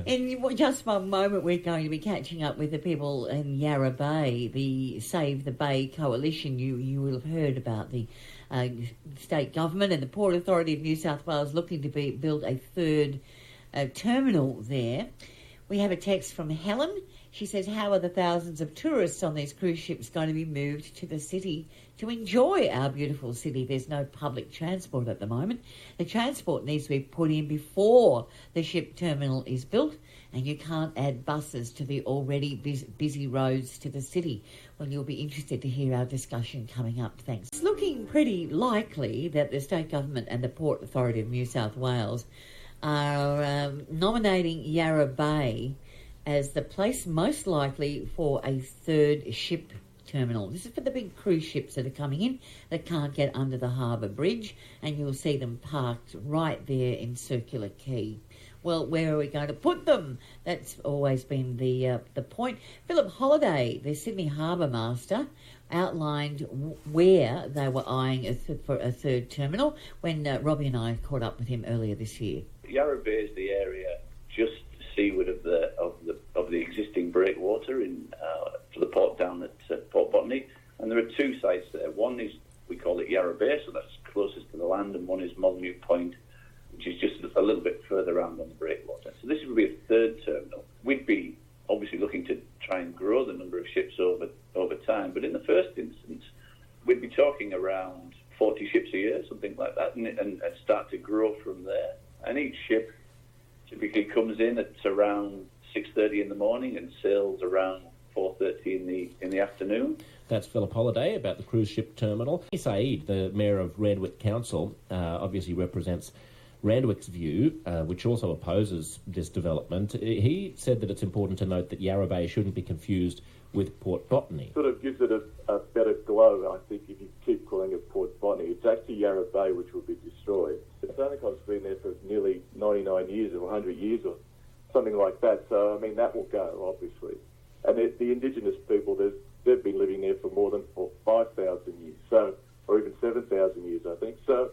In just one moment, we're going to be catching up with the people in Yarra Bay, the Save the Bay coalition. You will have heard about the state government and the Port Authority of New South Wales looking to build a third terminal there. We have a text from Helen. She says, how are the thousands of tourists on these cruise ships going to be moved to the city to enjoy our beautiful city? There's no public transport at the moment. The transport needs to be put in before the ship terminal is built, and you can't add buses to the already busy roads to the city. Well, you'll be interested to hear our discussion coming up. Thanks. It's looking pretty likely that the state government and the Port Authority of New South Wales are nominating Yarra Bay as the place most likely for a third ship terminal. This is for the big cruise ships that are coming in that can't get under the harbour bridge, and you'll see them parked right there in Circular Quay. Well, where are we going to put them? That's always been the point. Philip Holliday, the Sydney Harbour Master, outlined where they were eyeing for a third terminal when Robbie and I caught up with him earlier this year. Yarra Bay is the area just seaward of the existing breakwater for the port down at Port Botany, and there are two sites there. One is, we call it Yarra Bay, so that's closest to the land, and one is Molyneux Point, which is just a little bit further around on the breakwater. So this would be a third terminal. We'd be obviously looking to try and grow the number of ships over time, but in the first instance, we'd be talking around 40 ships a year, something like that, and start to grow from there. And each ship typically comes in at around 6:30 in the morning and sails around 4:30 in the afternoon. That's Philip Holliday about the cruise ship terminal. Saeed, the Mayor of Randwick Council, obviously represents Randwick's view, which also opposes this development. He said that it's important to note that Yarra Bay shouldn't be confused with Port Botany. Sort of gives it a better glow, I think, if you keep calling it Port Botany. It's actually Yarra Bay, which will be destroyed. Sandacon's been there for nearly 99 years or 100 years or something like that. So, I mean, that will go, obviously. And the indigenous people, they've been living there for more than 5,000 years, so, or even 7,000 years, I think. So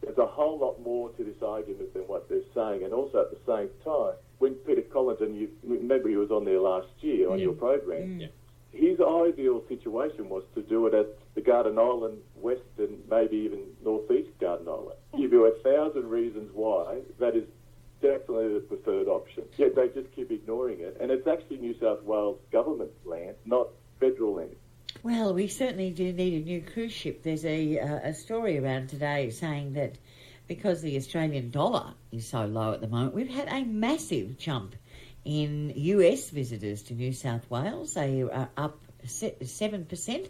there's a whole lot more to this argument than what they're saying. And also at the same time, when Peter Collins, and you remember he was on there last year on your program, his ideal situation was to do it at the Garden Island West and maybe even northeast Garden Island. Give you 1,000 reasons why that is definitely the preferred option. Yet they just keep ignoring it. And it's actually New South Wales government land, not federal land. Well, we certainly do need a new cruise ship. There's a story around today saying that because the Australian dollar is so low at the moment, we've had a massive jump in US visitors to New South Wales. They are up 7%,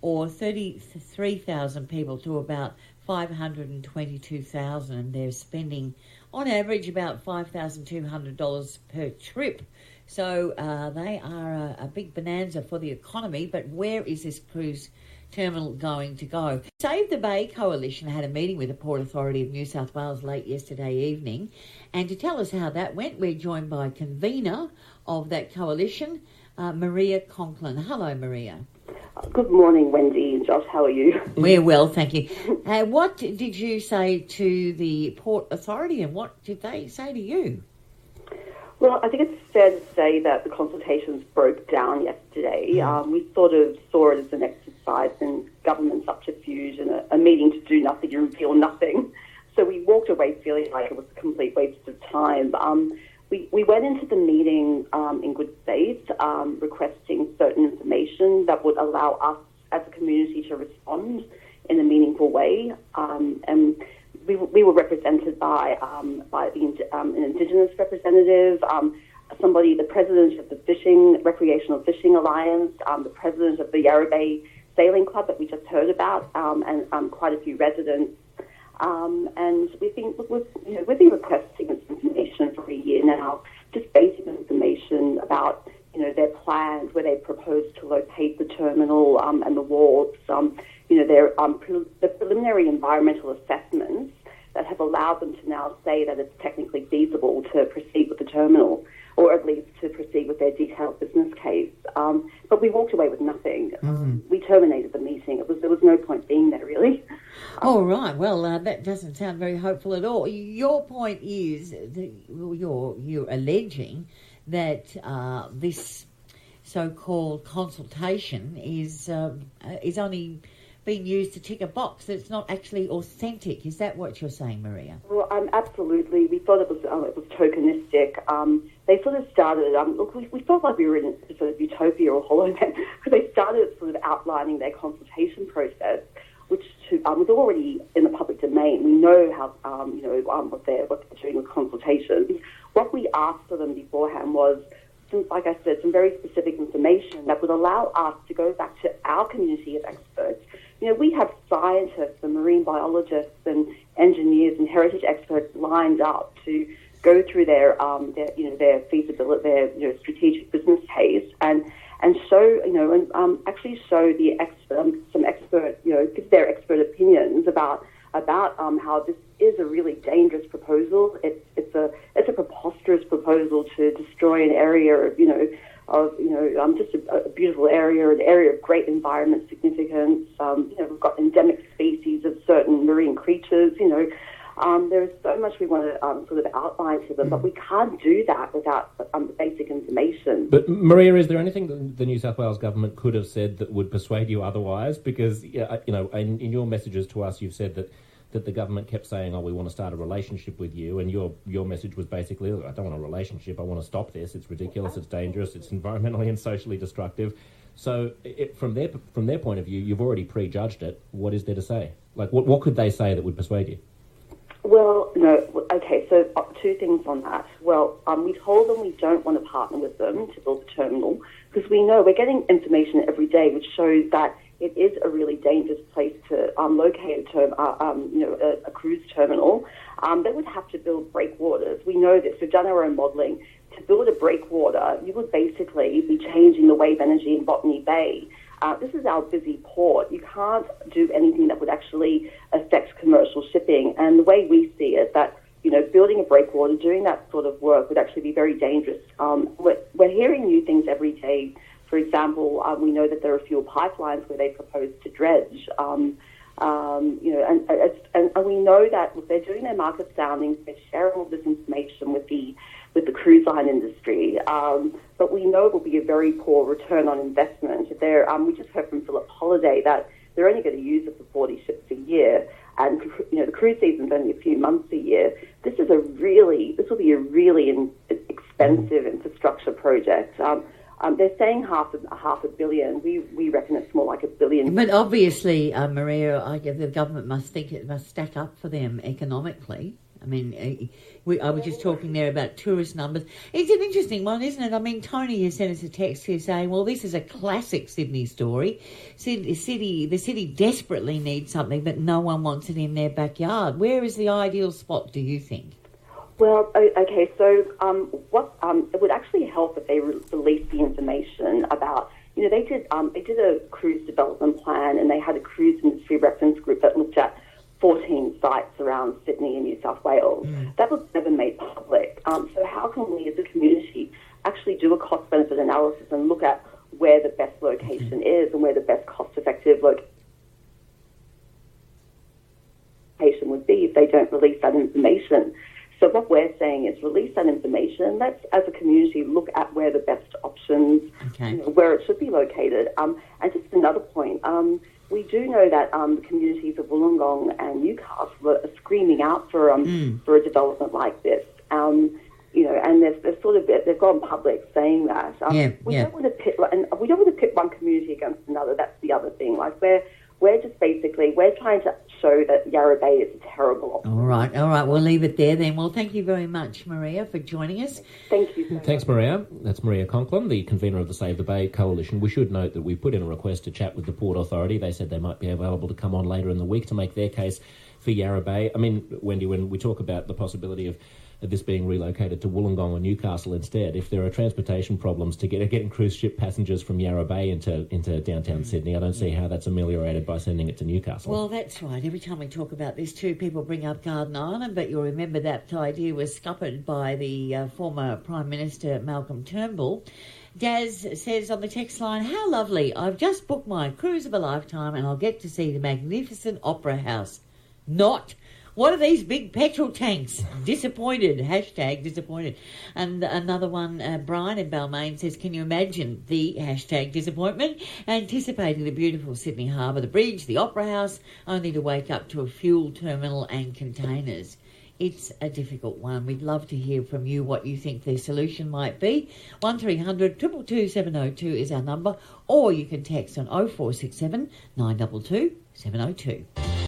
or 33,000 people to about 522,000, and they're spending on average about $5,200 per trip. So they are a big bonanza for the economy, but where is this cruise terminal going to go? Save the Bay Coalition had a meeting with the Port Authority of New South Wales late yesterday evening, and to tell us how that went, we're joined by convener of that coalition, Maria Conklin. Hello, Maria. Good morning, Wendy and Josh. How are you? We're well, thank you. What did you say to the Port Authority, and what did they say to you? Well, I think it's fair to say that the consultations broke down yesterday. We sort of saw it as an exercise in government subterfuge and a meeting to do nothing and reveal nothing. So we walked away feeling like it was a complete waste of time. We went into the meeting in good faith, requesting certain information that would allow us as a community to respond in a meaningful way. And we were represented by an Indigenous representative, the president of the Recreational Fishing Alliance, the president of the Yarra Bay Sailing Club that we just heard about, and quite a few residents. And we've been requesting this information for a year now, just basic information about their plans, where they propose to locate the terminal and the wharves. The preliminary environmental assessments that have allowed them to now say that it's technically feasible to proceed with the terminal. or at least to proceed with their detailed business case. But we walked away with nothing. We terminated the meeting. There was no point being there, really. All right. Well, that doesn't sound very hopeful at all. Your point is you're alleging that this so-called consultation is only being used to tick a box. That it's not actually authentic. Is that what you're saying, Maria? Well, absolutely. We thought it was tokenistic. They sort of started. Look, we felt like we were in a sort of utopia or HoloNet because they started sort of outlining their consultation process, which was already in the public domain. We know how what they're doing with consultations. What we asked for them beforehand was, like I said, some very specific information that would allow us to go back to our community of experts. We have scientists and marine biologists and engineers and heritage experts lined up to go through their feasibility, their strategic business case, and show actually show the some expert give their expert opinions about how this is a really dangerous proposal. It's a preposterous proposal to destroy an area of just a beautiful area, an area of great environment significance. We've got endemic species of certain marine creatures. There is so much we want to sort of outline to them, but we can't do that without basic information. But Maria, is there anything that the New South Wales government could have said that would persuade you otherwise? Because in your messages to us, you've said that the government kept saying, we want to start a relationship with you, and your message was basically, I don't want a relationship, I want to stop this, it's ridiculous, it's dangerous, it's environmentally and socially destructive. So from their point of view, you've already prejudged it. What is there to say? Like, what could they say that would persuade you? Well, no, okay, so two things on that. Well, we told them we don't want to partner with them to build the terminal because we know we're getting information every day which shows that it is a really dangerous place to locate a cruise terminal. They would have to build breakwaters. We know this. We've done our own modelling. To build a breakwater, you would basically be changing the wave energy in Botany Bay. This is our busy port. You can't do anything that would actually affect commercial shipping. And the way we see it, that building a breakwater, doing that sort of work would actually be very dangerous. We're hearing new things every day. For example, we know that there are fuel pipelines where they propose to dredge. And we know that if they're doing their market soundings, they're sharing all this information with the cruise line industry. But we know it will be a very poor return on investment. We just heard from Philip Holiday that they're only going to use it for 40 ships a year, and the cruise season's only a few months a year. This will be a really expensive infrastructure project. They're saying half a billion. We reckon it's more like $1 billion. But obviously, Maria, the government must think it must stack up for them economically. I mean, I was just talking there about tourist numbers. It's an interesting one, isn't it? I mean, Tony has sent us a text here saying, well, this is a classic Sydney story. The city desperately needs something, but no one wants it in their backyard. Where is the ideal spot, do you think? Well, okay, so it would actually help if they released the information about, they did a cruise development plan, and they had a cruise industry reference group that looked at 14 sites around Sydney and New South Wales. That was never made public. So how can we as a community actually do a cost-benefit analysis and look at where the best location is and where the best cost-effective location would be if they don't release that information? So what we're saying is release that information. Let's, as a community, look at where the best options, where it should be located. And just another point, we do know that the communities of Wollongong and Newcastle are screaming out for a development like this. And they've gone public saying that. Don't want to pit, and we don't want to pit one community against another. That's the other thing. Like we're just basically trying to show that Yarra Bay is a terrible option. All right. We'll leave it there then. Well, thank you very much, Maria, for joining us. Thank you so much. Thanks, Maria. That's Maria Conklin, the convener of the Save the Bay Coalition. We should note that we put in a request to chat with the Port Authority. They said they might be available to come on later in the week to make their case for Yarra Bay. I mean, Wendy, when we talk about the possibility of this being relocated to Wollongong or Newcastle instead. If there are transportation problems to getting cruise ship passengers from Yarra Bay into downtown Sydney, I don't see how that's ameliorated by sending it to Newcastle. Well, that's right. Every time we talk about this too, people bring up Garden Island, but you'll remember that idea was scuppered by the former Prime Minister Malcolm Turnbull. Daz says on the text line, how lovely. I've just booked my cruise of a lifetime and I'll get to see the magnificent Opera House. Not. What are these big petrol tanks? Disappointed. Hashtag disappointed. And another one, Brian in Balmain says, can you imagine the hashtag disappointment? Anticipating the beautiful Sydney Harbour, the bridge, the Opera House, only to wake up to a fuel terminal and containers. It's a difficult one. We'd love to hear from you what you think the solution might be. 1300 222 702 is our number, or you can text on 0467 922 702.